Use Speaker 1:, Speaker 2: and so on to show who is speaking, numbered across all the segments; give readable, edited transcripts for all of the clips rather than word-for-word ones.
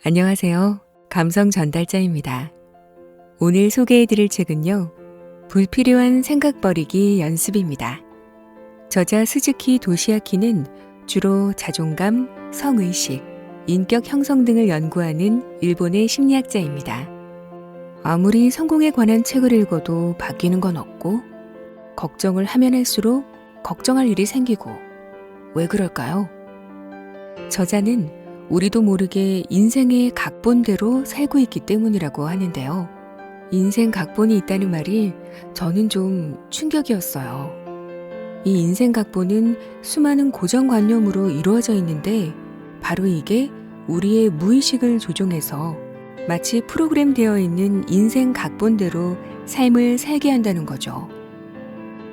Speaker 1: 안녕하세요. 감성 전달자입니다. 오늘 소개해드릴 책은요, 불필요한 생각 버리기 연습입니다. 저자 스즈키 도시아키는 주로 자존감, 성의식, 인격 형성 등을 연구하는 일본의 심리학자입니다. 아무리 성공에 관한 책을 읽어도 바뀌는 건 없고, 걱정을 하면 할수록 걱정할 일이 생기고, 왜 그럴까요? 저자는 우리도 모르게 인생의 각본대로 살고 있기 때문이라고 하는데요. 인생 각본이 있다는 말이 저는 좀 충격이었어요. 이 인생 각본은 수많은 고정관념으로 이루어져 있는데 바로 이게 우리의 무의식을 조종해서 마치 프로그램되어 있는 인생 각본대로 삶을 살게 한다는 거죠.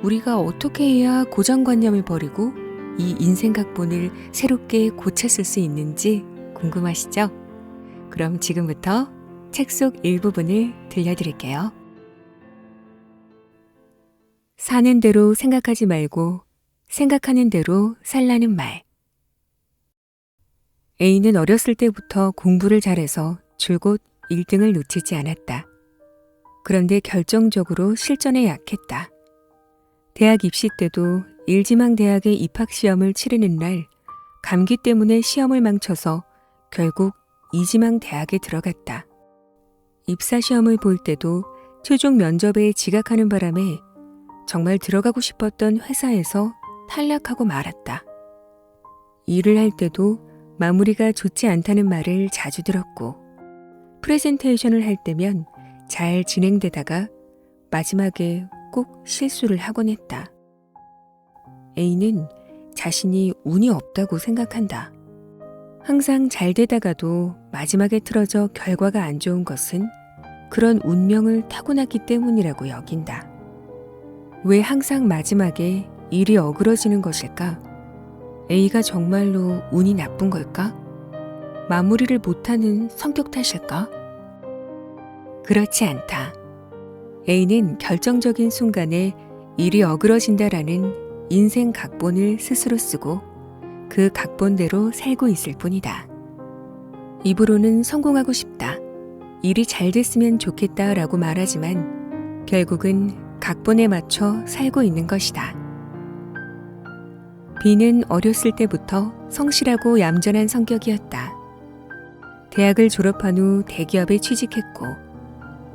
Speaker 1: 우리가 어떻게 해야 고정관념을 버리고 이 인생 각본을 새롭게 고쳤을 수 있는지 궁금하시죠? 그럼 지금부터 책 속 일부분을 들려드릴게요. 사는 대로 생각하지 말고 생각하는 대로 살라는 말. A는 어렸을 때부터 공부를 잘해서 줄곧 1등을 놓치지 않았다. 그런데 결정적으로 실전에 약했다. 대학 입시 때도 일지망대학의 입학시험을 치르는 날 감기 때문에 시험을 망쳐서 결국 이지망대학에 들어갔다. 입사시험을 볼 때도 최종 면접에 지각하는 바람에 정말 들어가고 싶었던 회사에서 탈락하고 말았다. 일을 할 때도 마무리가 좋지 않다는 말을 자주 들었고 프레젠테이션을 할 때면 잘 진행되다가 마지막에 꼭 실수를 하곤 했다. A는 자신이 운이 없다고 생각한다. 항상 잘 되다가도 마지막에 틀어져 결과가 안 좋은 것은 그런 운명을 타고났기 때문이라고 여긴다. 왜 항상 마지막에 일이 어그러지는 것일까? A가 정말로 운이 나쁜 걸까? 마무리를 못하는 성격 탓일까? 그렇지 않다. A는 결정적인 순간에 일이 어그러진다라는 인생 각본을 스스로 쓰고 그 각본대로 살고 있을 뿐이다. 입으로는 성공하고 싶다, 일이 잘 됐으면 좋겠다 라고 말하지만 결국은 각본에 맞춰 살고 있는 것이다. B는 어렸을 때부터 성실하고 얌전한 성격이었다. 대학을 졸업한 후 대기업에 취직했고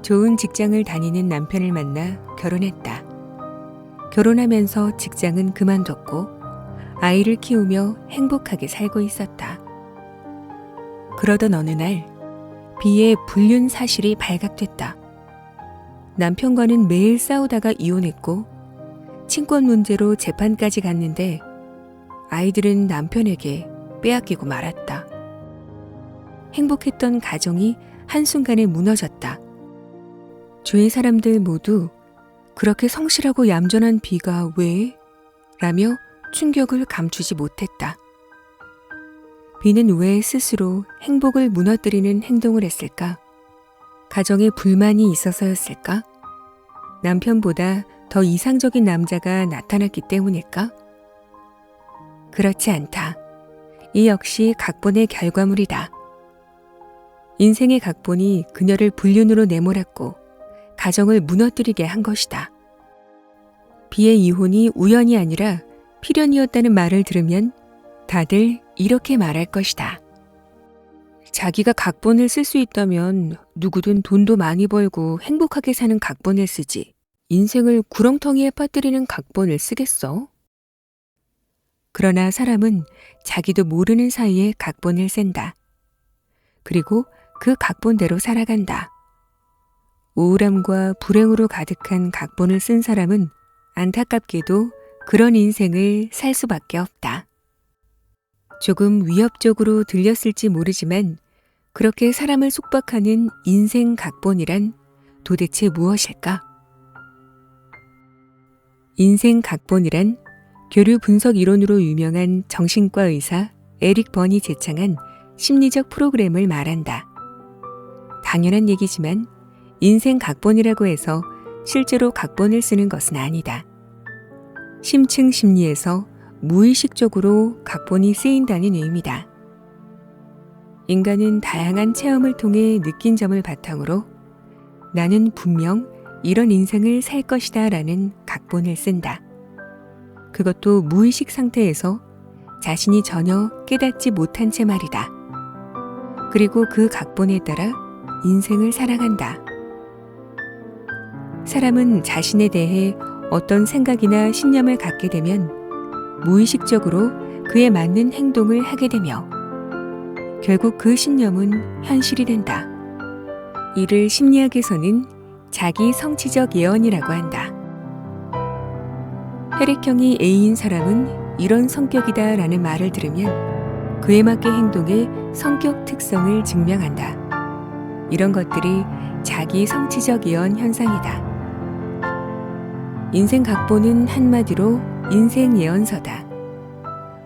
Speaker 1: 좋은 직장을 다니는 남편을 만나 결혼했다. 결혼하면서 직장은 그만뒀고 아이를 키우며 행복하게 살고 있었다. 그러던 어느 날 B의 불륜 사실이 발각됐다. 남편과는 매일 싸우다가 이혼했고 친권 문제로 재판까지 갔는데 아이들은 남편에게 빼앗기고 말았다. 행복했던 가정이 한순간에 무너졌다. 주위 사람들 모두 그렇게 성실하고 얌전한 B가 왜? 라며 충격을 감추지 못했다. B는 왜 스스로 행복을 무너뜨리는 행동을 했을까? 가정에 불만이 있어서였을까? 남편보다 더 이상적인 남자가 나타났기 때문일까? 그렇지 않다. 이 역시 각본의 결과물이다. 인생의 각본이 그녀를 불륜으로 내몰았고 가정을 무너뜨리게 한 것이다. B의 이혼이 우연이 아니라 필연이었다는 말을 들으면 다들 이렇게 말할 것이다. 자기가 각본을 쓸 수 있다면 누구든 돈도 많이 벌고 행복하게 사는 각본을 쓰지 인생을 구렁텅이에 빠뜨리는 각본을 쓰겠어? 그러나 사람은 자기도 모르는 사이에 각본을 쓴다. 그리고 그 각본대로 살아간다. 우울함과 불행으로 가득한 각본을 쓴 사람은 안타깝게도 그런 인생을 살 수밖에 없다. 조금 위협적으로 들렸을지 모르지만 그렇게 사람을 속박하는 인생 각본이란 도대체 무엇일까? 인생 각본이란 교류 분석 이론으로 유명한 정신과 의사 에릭 번이 제창한 심리적 프로그램을 말한다. 당연한 얘기지만 인생 각본이라고 해서 실제로 각본을 쓰는 것은 아니다. 심층 심리에서 무의식적으로 각본이 쓰인다는 의미다. 인간은 다양한 체험을 통해 느낀 점을 바탕으로 나는 분명 이런 인생을 살 것이다 라는 각본을 쓴다. 그것도 무의식 상태에서 자신이 전혀 깨닫지 못한 채 말이다. 그리고 그 각본에 따라 인생을 살아간다. 사람은 자신에 대해 어떤 생각이나 신념을 갖게 되면 무의식적으로 그에 맞는 행동을 하게 되며 결국 그 신념은 현실이 된다. 이를 심리학에서는 자기 성취적 예언이라고 한다. 혈액형이 A인 사람은 이런 성격이다 라는 말을 들으면 그에 맞게 행동해 성격 특성을 증명한다. 이런 것들이 자기 성취적 예언 현상이다. 인생 각본은 한마디로 인생 예언서다.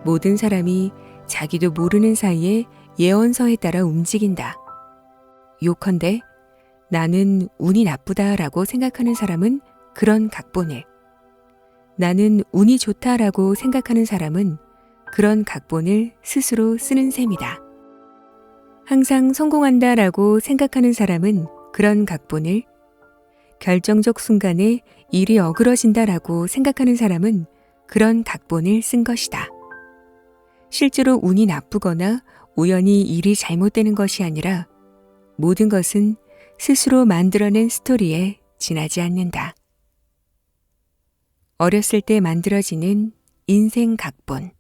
Speaker 1: 모든 사람이 자기도 모르는 사이에 예언서에 따라 움직인다. 요컨대 나는 운이 나쁘다라고 생각하는 사람은 그런 각본을, 나는 운이 좋다라고 생각하는 사람은 그런 각본을 스스로 쓰는 셈이다. 항상 성공한다라고 생각하는 사람은 그런 각본을, 결정적 순간에 일이 어그러진다라고 생각하는 사람은 그런 각본을 쓴 것이다. 실제로 운이 나쁘거나 우연히 일이 잘못되는 것이 아니라 모든 것은 스스로 만들어낸 스토리에 지나지 않는다. 어렸을 때 만들어지는 인생 각본.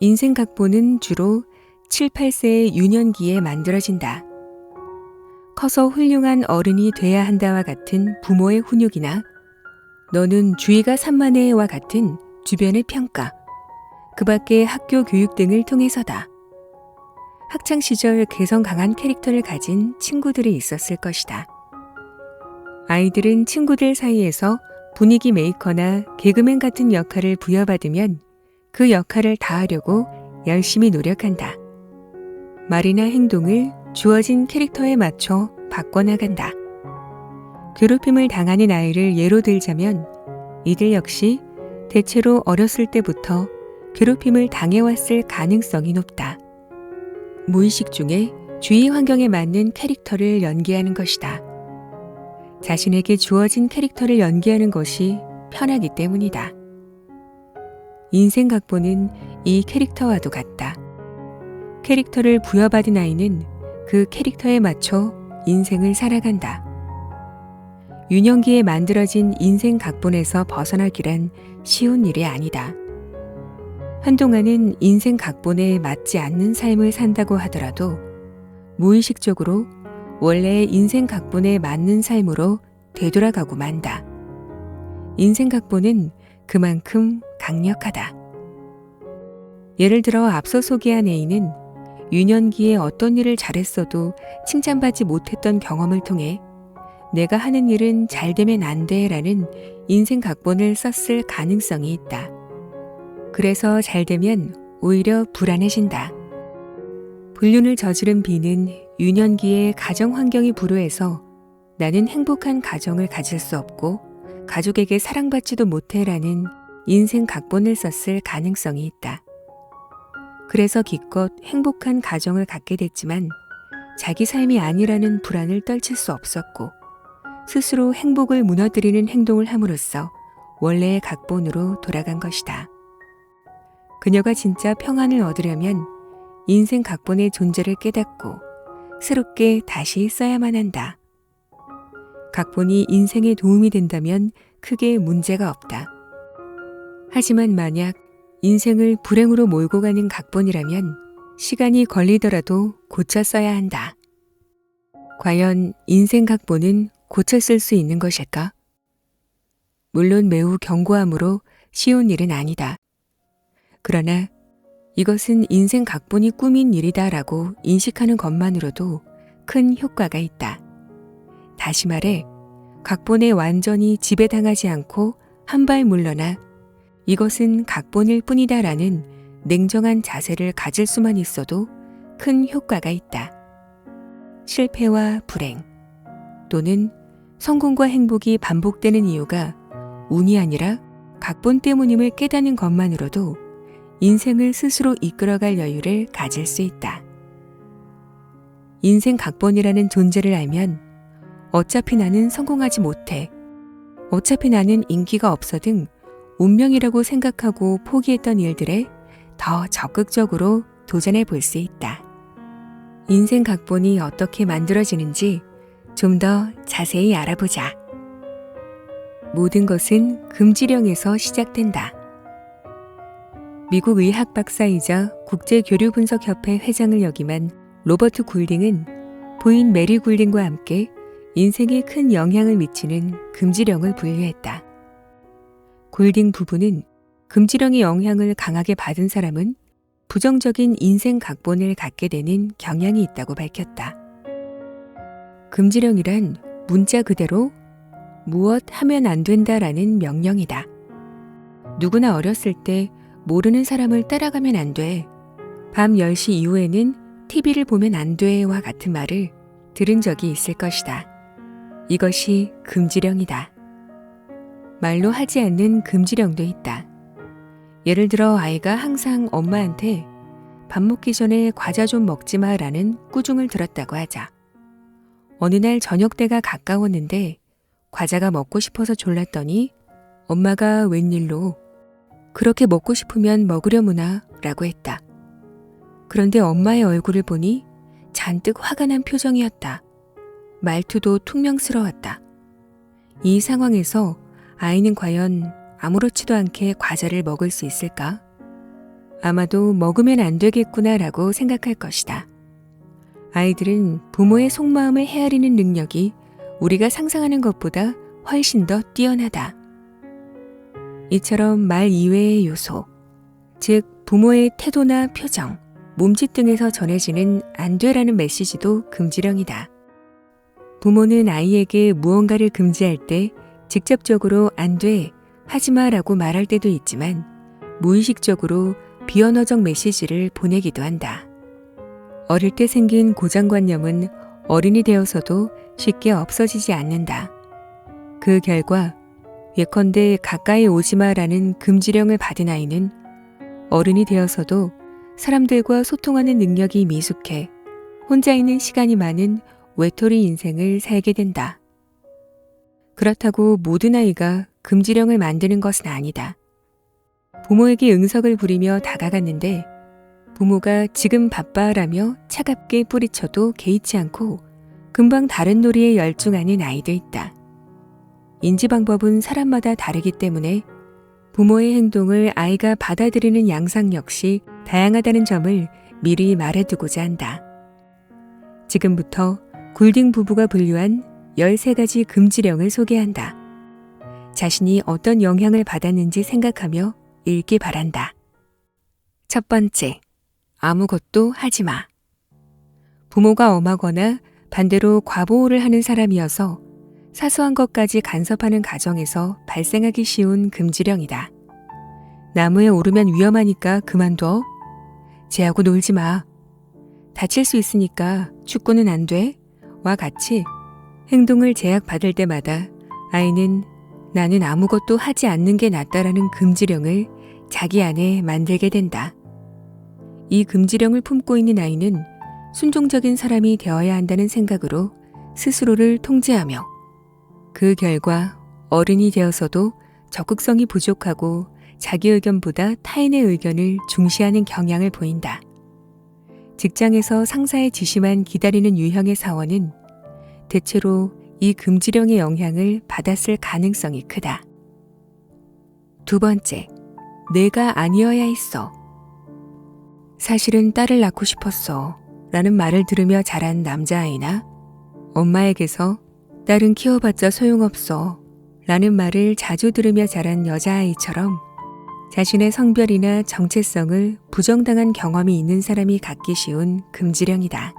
Speaker 1: 인생 각본은 주로 7, 8세의 유년기에 만들어진다. 커서 훌륭한 어른이 돼야 한다와 같은 부모의 훈육이나 너는 주의가 산만해와 같은 주변의 평가, 그 밖의 학교 교육 등을 통해서다. 학창시절 개성 강한 캐릭터를 가진 친구들이 있었을 것이다. 아이들은 친구들 사이에서 분위기 메이커나 개그맨 같은 역할을 부여받으면 그 역할을 다하려고 열심히 노력한다. 말이나 행동을 주어진 캐릭터에 맞춰 바꿔나간다. 괴롭힘을 당하는 아이를 예로 들자면 이들 역시 대체로 어렸을 때부터 괴롭힘을 당해왔을 가능성이 높다. 무의식 중에 주위 환경에 맞는 캐릭터를 연기하는 것이다. 자신에게 주어진 캐릭터를 연기하는 것이 편하기 때문이다. 인생 각본은 이 캐릭터와도 같다. 캐릭터를 부여받은 아이는 그 캐릭터에 맞춰 인생을 살아간다. 유년기에 만들어진 인생 각본에서 벗어나기란 쉬운 일이 아니다. 한동안은 인생 각본에 맞지 않는 삶을 산다고 하더라도 무의식적으로 원래의 인생 각본에 맞는 삶으로 되돌아가고 만다. 인생 각본은 그만큼 강력하다. 예를 들어 앞서 소개한 A는 유년기에 어떤 일을 잘했어도 칭찬받지 못했던 경험을 통해 내가 하는 일은 잘 되면 안 돼 라는 인생 각본을 썼을 가능성이 있다. 그래서 잘 되면 오히려 불안해진다. 불륜을 저지른 B는 유년기에 가정 환경이 불우해서 나는 행복한 가정을 가질 수 없고 가족에게 사랑받지도 못해 라는 인생 각본을 썼을 가능성이 있다. 그래서 기껏 행복한 가정을 갖게 됐지만 자기 삶이 아니라는 불안을 떨칠 수 없었고 스스로 행복을 무너뜨리는 행동을 함으로써 원래의 각본으로 돌아간 것이다. 그녀가 진짜 평안을 얻으려면 인생 각본의 존재를 깨닫고 새롭게 다시 써야만 한다. 각본이 인생에 도움이 된다면 크게 문제가 없다. 하지만 만약 인생을 불행으로 몰고 가는 각본이라면 시간이 걸리더라도 고쳐 써야 한다. 과연 인생 각본은 고쳐 쓸 수 있는 것일까? 물론 매우 견고함으로 쉬운 일은 아니다. 그러나 이것은 인생 각본이 꾸민 일이다라고 인식하는 것만으로도 큰 효과가 있다. 다시 말해, 각본에 완전히 지배당하지 않고 한 발 물러나 이것은 각본일 뿐이다라는 냉정한 자세를 가질 수만 있어도 큰 효과가 있다. 실패와 불행 또는 성공과 행복이 반복되는 이유가 운이 아니라 각본 때문임을 깨닫는 것만으로도 인생을 스스로 이끌어갈 여유를 가질 수 있다. 인생 각본이라는 존재를 알면 어차피 나는 성공하지 못해, 어차피 나는 인기가 없어 등 운명이라고 생각하고 포기했던 일들에 더 적극적으로 도전해 볼 수 있다. 인생 각본이 어떻게 만들어지는지 좀 더 자세히 알아보자. 모든 것은 금지령에서 시작된다. 미국 의학 박사이자 국제교류분석협회 회장을 역임한 로버트 굴딩은 부인 메리 굴딩과 함께 인생에 큰 영향을 미치는 금지령을 분류했다. 굴딩 부부는 금지령의 영향을 강하게 받은 사람은 부정적인 인생 각본을 갖게 되는 경향이 있다고 밝혔다. 금지령이란 문자 그대로 무엇 하면 안 된다라는 명령이다. 누구나 어렸을 때 모르는 사람을 따라가면 안 돼, 밤 10시 이후에는 TV를 보면 안 돼와 같은 말을 들은 적이 있을 것이다. 이것이 금지령이다. 말로 하지 않는 금지령도 있다. 예를 들어 아이가 항상 엄마한테 밥 먹기 전에 과자 좀 먹지 마라는 꾸중을 들었다고 하자. 어느 날 저녁 때가 가까웠는데 과자가 먹고 싶어서 졸랐더니 엄마가 웬일로 그렇게 먹고 싶으면 먹으려무나 라고 했다. 그런데 엄마의 얼굴을 보니 잔뜩 화가 난 표정이었다. 말투도 퉁명스러웠다. 이 상황에서 아이는 과연 아무렇지도 않게 과자를 먹을 수 있을까? 아마도 먹으면 안 되겠구나라고 생각할 것이다. 아이들은 부모의 속마음을 헤아리는 능력이 우리가 상상하는 것보다 훨씬 더 뛰어나다. 이처럼 말 이외의 요소, 즉 부모의 태도나 표정, 몸짓 등에서 전해지는 안 돼라는 메시지도 금지령이다. 부모는 아이에게 무언가를 금지할 때 직접적으로 안 돼, 하지 마라고 말할 때도 있지만 무의식적으로 비언어적 메시지를 보내기도 한다. 어릴 때 생긴 고정관념은 어른이 되어서도 쉽게 없어지지 않는다. 그 결과 예컨대 가까이 오지 마라는 금지령을 받은 아이는 어른이 되어서도 사람들과 소통하는 능력이 미숙해 혼자 있는 시간이 많은 외톨이 인생을 살게 된다. 그렇다고 모든 아이가 금지령을 만드는 것은 아니다. 부모에게 응석을 부리며 다가갔는데 부모가 지금 바빠라며 차갑게 뿌리쳐도 개의치 않고 금방 다른 놀이에 열중하는 아이도 있다. 인지 방법은 사람마다 다르기 때문에 부모의 행동을 아이가 받아들이는 양상 역시 다양하다는 점을 미리 말해두고자 한다. 지금부터 굴딩 부부가 분류한 13가지 금지령을 소개한다. 자신이 어떤 영향을 받았는지 생각하며 읽기 바란다. 첫 번째, 아무것도 하지 마. 부모가 엄하거나 반대로 과보호를 하는 사람이어서 사소한 것까지 간섭하는 가정에서 발생하기 쉬운 금지령이다. 나무에 오르면 위험하니까 그만둬. 쟤하고 놀지 마. 다칠 수 있으니까 축구는 안 돼. 와 같이 행동을 제약받을 때마다 아이는 나는 아무것도 하지 않는 게 낫다라는 금지령을 자기 안에 만들게 된다. 이 금지령을 품고 있는 아이는 순종적인 사람이 되어야 한다는 생각으로 스스로를 통제하며 그 결과 어른이 되어서도 적극성이 부족하고 자기 의견보다 타인의 의견을 중시하는 경향을 보인다. 직장에서 상사의 지시만 기다리는 유형의 사원은 대체로 이 금지령의 영향을 받았을 가능성이 크다. 두 번째, 내가 아니어야 했어. 사실은 딸을 낳고 싶었어 라는 말을 들으며 자란 남자아이나 엄마에게서 딸은 키워봤자 소용없어 라는 말을 자주 들으며 자란 여자아이처럼 자신의 성별이나 정체성을 부정당한 경험이 있는 사람이 갖기 쉬운 금지령이다.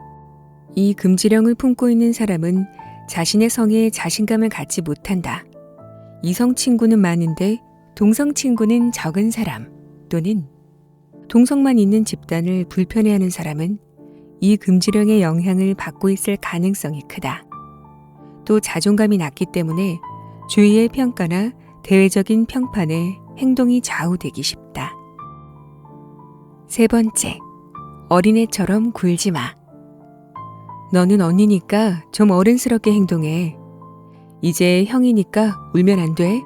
Speaker 1: 이 금지령을 품고 있는 사람은 자신의 성에 자신감을 갖지 못한다. 이성 친구는 많은데 동성 친구는 적은 사람 또는 동성만 있는 집단을 불편해하는 사람은 이 금지령의 영향을 받고 있을 가능성이 크다. 또 자존감이 낮기 때문에 주위의 평가나 대외적인 평판에 행동이 좌우되기 쉽다. 세 번째, 어린애처럼 굴지 마. 너는 언니니까 좀 어른스럽게 행동해. 이제 형이니까 울면 안 돼.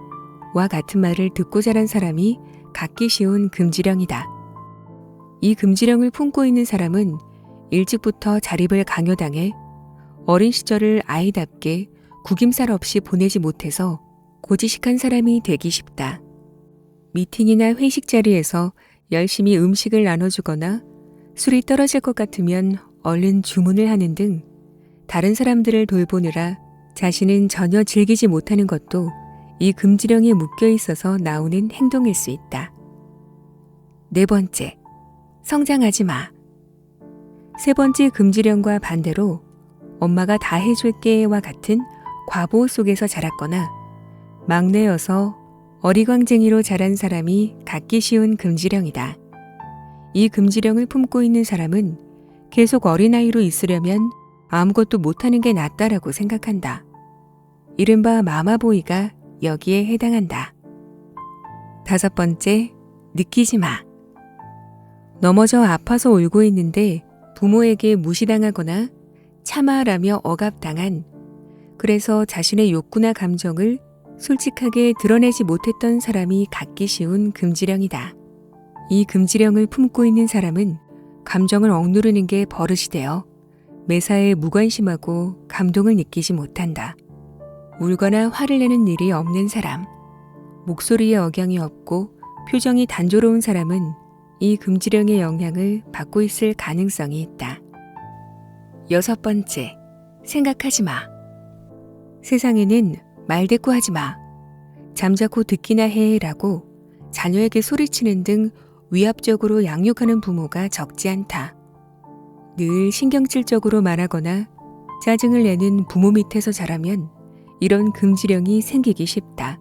Speaker 1: 와 같은 말을 듣고 자란 사람이 갖기 쉬운 금지령이다. 이 금지령을 품고 있는 사람은 일찍부터 자립을 강요당해 어린 시절을 아이답게 구김살 없이 보내지 못해서 고지식한 사람이 되기 쉽다. 미팅이나 회식 자리에서 열심히 음식을 나눠주거나 술이 떨어질 것 같으면 얼른 주문을 하는 등 다른 사람들을 돌보느라 자신은 전혀 즐기지 못하는 것도 이 금지령에 묶여 있어서 나오는 행동일 수 있다. 네 번째, 성장하지 마. 세 번째 금지령과 반대로 엄마가 다 해줄게와 같은 과보 속에서 자랐거나 막내여서 어리광쟁이로 자란 사람이 갖기 쉬운 금지령이다. 이 금지령을 품고 있는 사람은 계속 어린아이로 있으려면 아무것도 못하는 게 낫다라고 생각한다. 이른바 마마보이가 여기에 해당한다. 다섯 번째, 느끼지 마. 넘어져 아파서 울고 있는데 부모에게 무시당하거나 참아라며 억압당한, 그래서 자신의 욕구나 감정을 솔직하게 드러내지 못했던 사람이 갖기 쉬운 금지령이다. 이 금지령을 품고 있는 사람은 감정을 억누르는 게 버릇이 되어 매사에 무관심하고 감동을 느끼지 못한다. 울거나 화를 내는 일이 없는 사람, 목소리에 억양이 없고 표정이 단조로운 사람은 이 금지령의 영향을 받고 있을 가능성이 있다. 여섯 번째, 생각하지 마. 세상에는 말대꾸하지 마. 잠자코 듣기나 해라고 자녀에게 소리치는 등 위압적으로 양육하는 부모가 적지 않다. 늘 신경질적으로 말하거나 짜증을 내는 부모 밑에서 자라면 이런 금지령이 생기기 쉽다.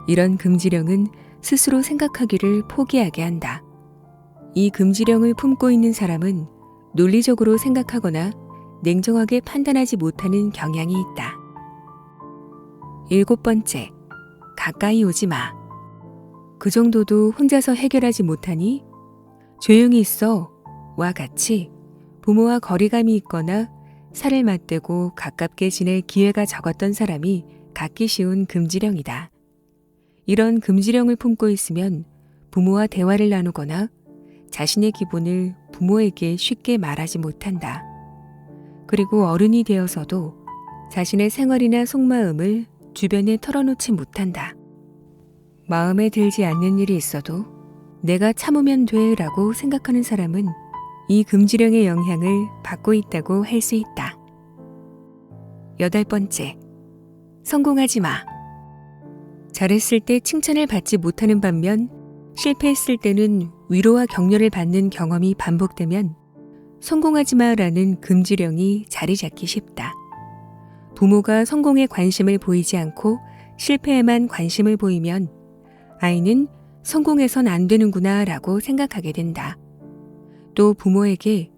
Speaker 1: 이런 금지령은 스스로 생각하기를 포기하게 한다. 이 금지령을 품고 있는 사람은 논리적으로 생각하거나 냉정하게 판단하지 못하는 경향이 있다. 일곱 번째, 가까이 오지 마. 그 정도도 혼자서 해결하지 못하니 조용히 있어 와 같이 부모와 거리감이 있거나 살을 맞대고 가깝게 지낼 기회가 적었던 사람이 갖기 쉬운 금지령이다. 이런 금지령을 품고 있으면 부모와 대화를 나누거나 자신의 기분을 부모에게 쉽게 말하지 못한다. 그리고 어른이 되어서도 자신의 생활이나 속마음을 주변에 털어놓지 못한다. 마음에 들지 않는 일이 있어도 내가 참으면 돼 라고 생각하는 사람은 이 금지령의 영향을 받고 있다고 할 수 있다. 여덟 번째, 성공하지 마. 잘했을 때 칭찬을 받지 못하는 반면 실패했을 때는 위로와 격려를 받는 경험이 반복되면 성공하지 마라는 금지령이 자리 잡기 쉽다. 부모가 성공에 관심을 보이지 않고 실패에만 관심을 보이면 아이는 성공해선 안 되는구나 라고 생각하게 된다. 또 부모에게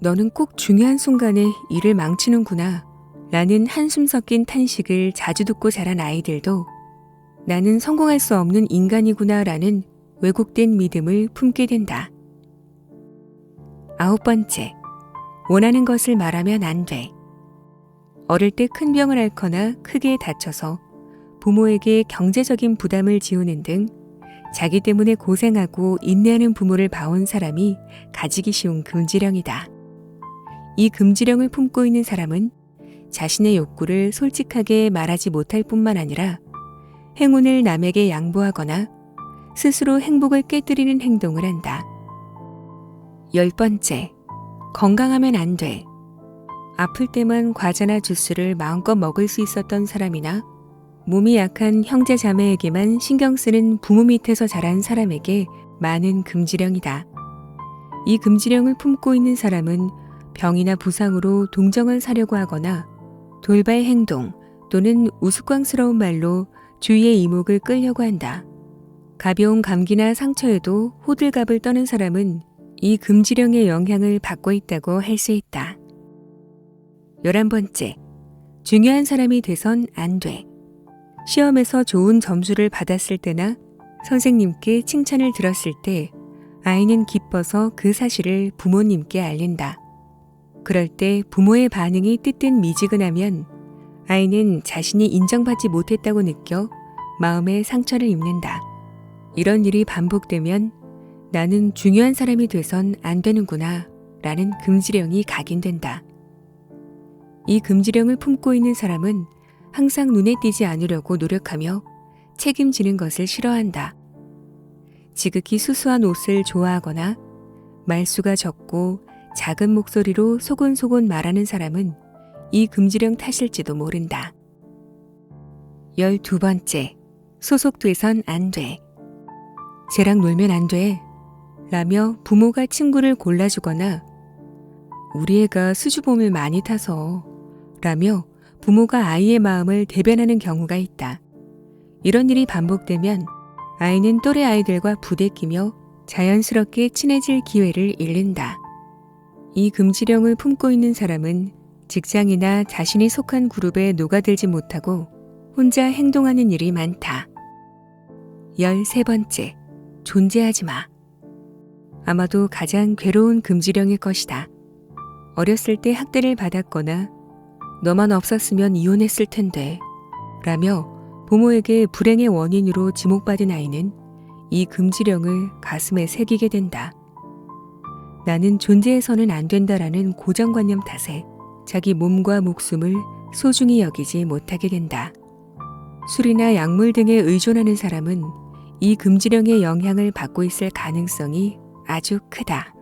Speaker 1: 너는 꼭 중요한 순간에 일을 망치는구나 라는 한숨 섞인 탄식을 자주 듣고 자란 아이들도 나는 성공할 수 없는 인간이구나 라는 왜곡된 믿음을 품게 된다. 아홉 번째, 원하는 것을 말하면 안 돼. 어릴 때 큰 병을 앓거나 크게 다쳐서 부모에게 경제적인 부담을 지우는 등 자기 때문에 고생하고 인내하는 부모를 봐온 사람이 가지기 쉬운 금지령이다. 이 금지령을 품고 있는 사람은 자신의 욕구를 솔직하게 말하지 못할 뿐만 아니라 행운을 남에게 양보하거나 스스로 행복을 깨뜨리는 행동을 한다. 열 번째, 건강하면 안 돼. 아플 때만 과자나 주스를 마음껏 먹을 수 있었던 사람이나 몸이 약한 형제 자매에게만 신경 쓰는 부모 밑에서 자란 사람에게 많은 금지령이다. 이 금지령을 품고 있는 사람은 병이나 부상으로 동정을 사려고 하거나 돌발 행동 또는 우스꽝스러운 말로 주위의 이목을 끌려고 한다. 가벼운 감기나 상처에도 호들갑을 떠는 사람은 이 금지령의 영향을 받고 있다고 할 수 있다. 11번째, 중요한 사람이 돼선 안 돼. 시험에서 좋은 점수를 받았을 때나 선생님께 칭찬을 들었을 때 아이는 기뻐서 그 사실을 부모님께 알린다. 그럴 때 부모의 반응이 뜨뜻미지근하면 아이는 자신이 인정받지 못했다고 느껴 마음에 상처를 입는다. 이런 일이 반복되면 나는 중요한 사람이 돼선 안 되는구나 라는 금지령이 각인된다. 이 금지령을 품고 있는 사람은 항상 눈에 띄지 않으려고 노력하며 책임지는 것을 싫어한다. 지극히 수수한 옷을 좋아하거나 말수가 적고 작은 목소리로 소곤소곤 말하는 사람은 이 금지령 탓일지도 모른다. 12번째, 소속돼선 안 돼. 쟤랑 놀면 안 돼. 라며 부모가 친구를 골라주거나 우리 애가 수줍음을 많이 타서 라며 부모가 아이의 마음을 대변하는 경우가 있다. 이런 일이 반복되면 아이는 또래 아이들과 부대끼며 자연스럽게 친해질 기회를 잃는다. 이 금지령을 품고 있는 사람은 직장이나 자신이 속한 그룹에 녹아들지 못하고 혼자 행동하는 일이 많다. 13번째, 존재하지 마. 아마도 가장 괴로운 금지령일 것이다. 어렸을 때 학대를 받았거나 너만 없었으면 이혼했을 텐데 라며 부모에게 불행의 원인으로 지목받은 아이는 이 금지령을 가슴에 새기게 된다. 나는 존재해서는 안 된다라는 고정관념 탓에 자기 몸과 목숨을 소중히 여기지 못하게 된다. 술이나 약물 등에 의존하는 사람은 이 금지령의 영향을 받고 있을 가능성이 아주 크다.